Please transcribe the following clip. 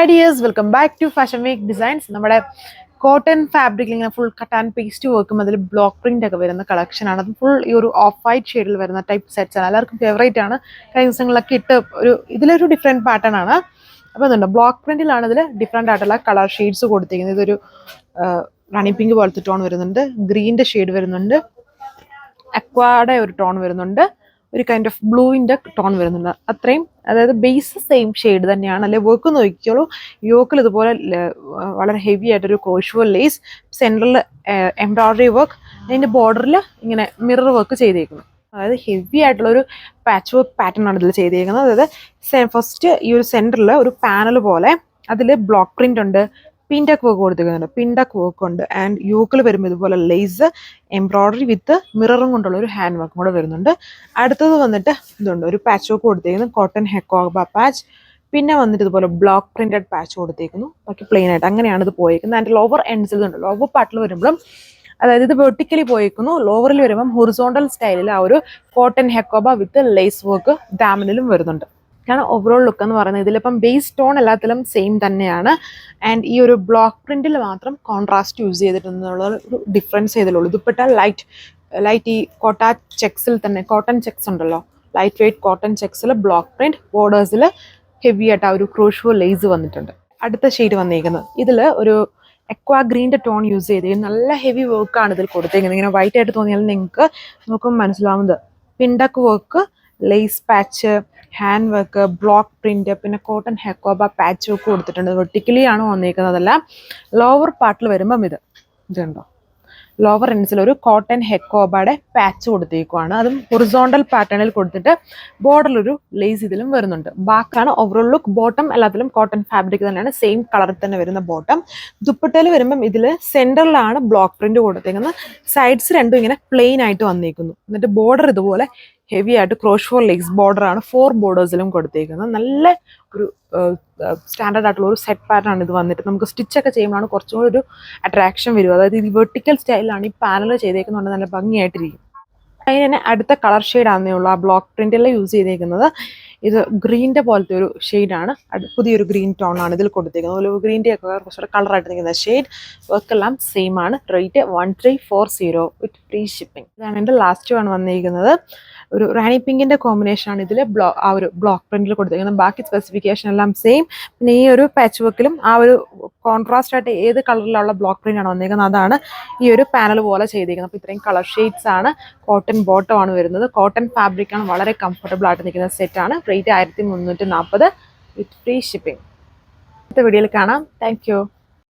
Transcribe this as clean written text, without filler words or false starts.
Hi dears, welcome back to Fashion Week Designs. നമ്മുടെ cotton fabric ഇങ്ങനെ full cut and paste വർക്കും അതിൽ block print ഒക്കെ വരുന്ന കളക്ഷൻ ആണ്. അത് ഫുൾ ഈ ഒരു ഓഫ് വൈറ്റ് ഷെയ്ഡിൽ വരുന്ന ടൈപ്പ് സെറ്റ്സ് ആണ്. എല്ലാവർക്കും ഫേവറേറ്റ് ആണ്. കഴിഞ്ഞ ദിവസങ്ങളിലൊക്കെ ഇട്ട് ഇതിലൊരു ഡിഫറെൻറ്റ് പാറ്റേൺ ആണ്. അപ്പോൾ അതുണ്ട് ബ്ലോക്ക് പ്രിന്റിലാണ് ഇതിൽ ഡിഫറെൻ്റ് ആയിട്ടുള്ള കളർ ഷെയ്ഡ്സ് കൊടുത്തിരിക്കുന്നത്. ഇതൊരു റാണി പിങ്ക് പോലത്തെ ടോൺ വരുന്നുണ്ട്, ഗ്രീൻ്റെ ഷെയ്ഡ് വരുന്നുണ്ട്, അക്വായുടെ ഒരു ടോൺ വരുന്നുണ്ട്, ഒരു കൈൻഡ് ഓഫ് ബ്ലൂവിൻ്റെ ടോൺ വരുന്നുണ്ട്. അത്രയും അതായത് ബേസ് സെയിം ഷെയ്ഡ് തന്നെയാണ്. അല്ലെ വർക്ക് നോക്കിയോളൂ. യോക്കിൽ ഇതുപോലെ വളരെ ഹെവി ആയിട്ടൊരു ക്രോഷ്വൽ ലേസ്, സെൻട്രൽ എംബ്രോയിഡറി വർക്ക്, അതിൻ്റെ ബോർഡറിൽ ഇങ്ങനെ മിറർ വർക്ക് ചെയ്തേക്കുന്നു. അതായത് ഹെവി ആയിട്ടുള്ളൊരു പാച്ച് വർക്ക് പാറ്റേൺ ആണ് ഇതിൽ ചെയ്തേക്കുന്നത്. അതായത് ഫസ്റ്റ് ഈ ഒരു സെൻറ്ററിൽ ഒരു പാനൽ പോലെ അതിൽ ബ്ലോക്ക് പ്രിൻ്റ് ഉണ്ട്, പിൻഡക്ക് വർക്ക് കൊടുത്തിരിക്കുന്നുണ്ട്, പിൻഡക്ക് വർക്ക് ഉണ്ട്. ആൻഡ് യോക്കിൽ വരുമ്പോൾ ഇതുപോലെ ലേസ് എംബ്രോയിഡറി വിത്ത് മിററും കൊണ്ടുള്ള ഒരു ഹാൻഡ് വർക്കും കൂടെ വരുന്നുണ്ട്. അടുത്തത് വന്നിട്ട് ഇതുണ്ട്, ഒരു പാച്ച് വർക്ക് കൊടുത്തിരിക്കുന്നു, കോട്ടൺ ഹെക്കോബ പാച്ച്. പിന്നെ വന്നിട്ട് ഇതുപോലെ ബ്ലോക്ക് പ്രിന്റഡ് പാച്ച് കൊടുത്തേക്കുന്നു. ബാക്കി പ്ലെയിൻ ആയിട്ട് അങ്ങനെയാണ് ഇത് പോയിരിക്കുന്നത്. ആൻഡ് ലോവർ എൻഡ്സിൽ ഉണ്ട്, ലോവർ പാർട്ടിൽ വരുമ്പോഴും അതായത് ഇത് വെർട്ടിക്കലി പോയിരിക്കുന്നു, ലോവറിൽ വരുമ്പം ഹൊറിസോണ്ടൽ സ്റ്റൈലിൽ ആ ഒരു കോട്ടൺ ഹെക്കോബ വിത്ത് ലേസ് വർക്ക് ഡാമിനിലും വരുന്നുണ്ട്. കാരണം ഓവറോൾ ലുക്ക് എന്ന് പറയുന്നത് ഇതിലിപ്പം ബേസ് ടോൺ എല്ലാത്തിലും സെയിം തന്നെയാണ്. ആൻഡ് ഈ ഒരു ബ്ലോക്ക് പ്രിന്റിൽ മാത്രം കോൺട്രാസ്റ്റ് യൂസ് ചെയ്തിട്ടുള്ള ഒരു ഡിഫറൻസ് ചെയ്തിട്ടുള്ളൂ. ഇതിപ്പെട്ട ലൈറ്റ് ഈ കോട്ട ചെക്സിൽ തന്നെ, കോട്ടൺ ചെക്സ് ഉണ്ടല്ലോ, ലൈറ്റ് വെയ്റ്റ് കോട്ടൺ ചെക്സിൽ ബ്ലോക്ക് പ്രിന്റ്, ബോർഡേഴ്സിൽ ഹെവി ആയിട്ട് ആ ഒരു ക്രോഷ്വൽ ലേസ് വന്നിട്ടുണ്ട്. അടുത്ത ഷെയ്ഡ് വന്നിരിക്കുന്നത് ഇതിൽ ഒരു എക്വാ ഗ്രീൻ്റെ ടോൺ യൂസ് ചെയ്തിരിക്കുന്നത്. നല്ല ഹെവി വർക്കാണ് ഇതിൽ കൊടുത്തിരിക്കുന്നത്. ഇങ്ങനെ വൈറ്റ് ആയിട്ട് തോന്നിയാൽ നിങ്ങൾക്ക് നോക്കുമ്പോൾ മനസ്സിലാവുന്നത് pintuck work, lace patch, hand work, block print, പിന്നെ കോട്ടൺ ഹെക്കോബ പാച്ച് വർക്ക് കൊടുത്തിട്ടുണ്ട്. വെർട്ടിക്കലി ആണ് വന്നിരിക്കുന്നതെല്ലാം. ലോവർ പാർട്ടിൽ വരുമ്പം ഇതുണ്ടോ, ലോവർ എൻഡ്സിൽ ഒരു കോട്ടൺ ഹെക്കോബയുടെ പാച്ച് കൊടുത്തേക്കുവാണ്. അതും ഹൊറിസോണ്ടൽ പാറ്റേണിൽ കൊടുത്തിട്ട് ബോർഡറിലൊരു ലേസ് ഇതിലും വരുന്നുണ്ട്. ബാക്കാണ് ഓവറോൾ ലുക്ക്. ബോട്ടം എല്ലാത്തിലും കോട്ടൺ ഫാബ്രിക് തന്നെയാണ്, സെയിം കളറിൽ തന്നെ വരുന്ന ബോട്ടം. ദുപ്പട്ടയിൽ വരുമ്പം ഇതിൽ സെൻറ്ററിലാണ് ബ്ലോക്ക് പ്രിന്റ് കൊടുത്തേക്കുന്നത്. സൈഡ്സ് രണ്ടും ഇങ്ങനെ പ്ലെയിൻ ആയിട്ട് വന്നിരിക്കുന്നു. എന്നിട്ട് ബോർഡർ ഇതുപോലെ ഹെവി ആയിട്ട് ക്രോഷ്വൽ ലേസ് ബോർഡറാണ് 4 ബോർഡേഴ്സിലും കൊടുത്തേക്കുന്നത്. നല്ല ഒരു സ്റ്റാൻഡേർഡ് ആയിട്ടുള്ള ഒരു സെറ്റ് പാറ്റേൺ ആണ് ഇത് വന്നിട്ട്. നമുക്ക് സ്റ്റിച്ചൊക്കെ ചെയ്യുമ്പോഴാണ് കുറച്ചും കൂടി ഒരു അട്രാക്ഷൻ വരും. അതായത് ഈ വെർട്ടിക്കൽ സ്റ്റൈലാണ് ഈ പാനൽ ചെയ്തേക്കുന്നുണ്ട്, നല്ല ഭംഗിയായിട്ടിരിക്കും. അതിന് തന്നെ അടുത്ത കളർ ഷെയ്ഡ് ആണെന്നേ ഉള്ളൂ. ആ ബ്ലോക്ക് പ്രിന്റിൽ യൂസ് ചെയ്തേക്കുന്നത് ഇത് ഗ്രീൻ്റെ പോലത്തെ ഒരു ഷെയ്ഡാണ്. പുതിയൊരു ഗ്രീൻ ടോൺ ആണ് ഇതിൽ കൊടുത്തേക്കുന്നത്. അതുപോലെ ഗ്രീൻ്റെ ഒക്കെ കുറച്ചുകൂടെ കളറായിട്ട് നിൽക്കുന്ന ഷെയ്ഡ്. വർക്കെല്ലാം സെയിം ആണ്. റേറ്റ് 1340 വിത്ത് ഫ്രീ ഷിപ്പിംഗ്. ഇതാണ് എൻ്റെ ലാസ്റ്റ് വൺ വന്നിരിക്കുന്നത്. ഒരു റാണി പിങ്കിൻ്റെ കോമ്പിനേഷൻ ആണ് ഇതിൽ ആ ഒരു ബ്ലോക്ക് പ്രിന്റിൽ കൊടുത്തിരിക്കുന്നത്. ബാക്കി സ്പെസിഫിക്കേഷൻ എല്ലാം സെയിം. പിന്നെ ഈ ഒരു പാച്ച് വർക്കിലും ആ ഒരു കോൺട്രാസ്റ്റ് ആയിട്ട് ഏത് കളറിലുള്ള ബ്ലോക്ക് പ്രിന്റ് ആണ് വന്നിരിക്കുന്നത് അതാണ് ഈ ഒരു പാനൽ പോലെ ചെയ്തിരിക്കുന്നത്. അപ്പോൾ ഇത്രയും കളർ ഷെയ്ഡ്സ് ആണ്. കോട്ടൺ ബോട്ടം ആണ് വരുന്നത്. കോട്ടൺ ഫാബ്രിക് ആണ്, വളരെ കംഫർട്ടബിൾ ആയിട്ട് നിൽക്കുന്ന സെറ്റാണ്. റേറ്റ് 1340 വിത്ത് ഫ്രീ ഷിപ്പിംഗ്. അടുത്ത വീഡിയോയിൽ കാണാം. Thank you.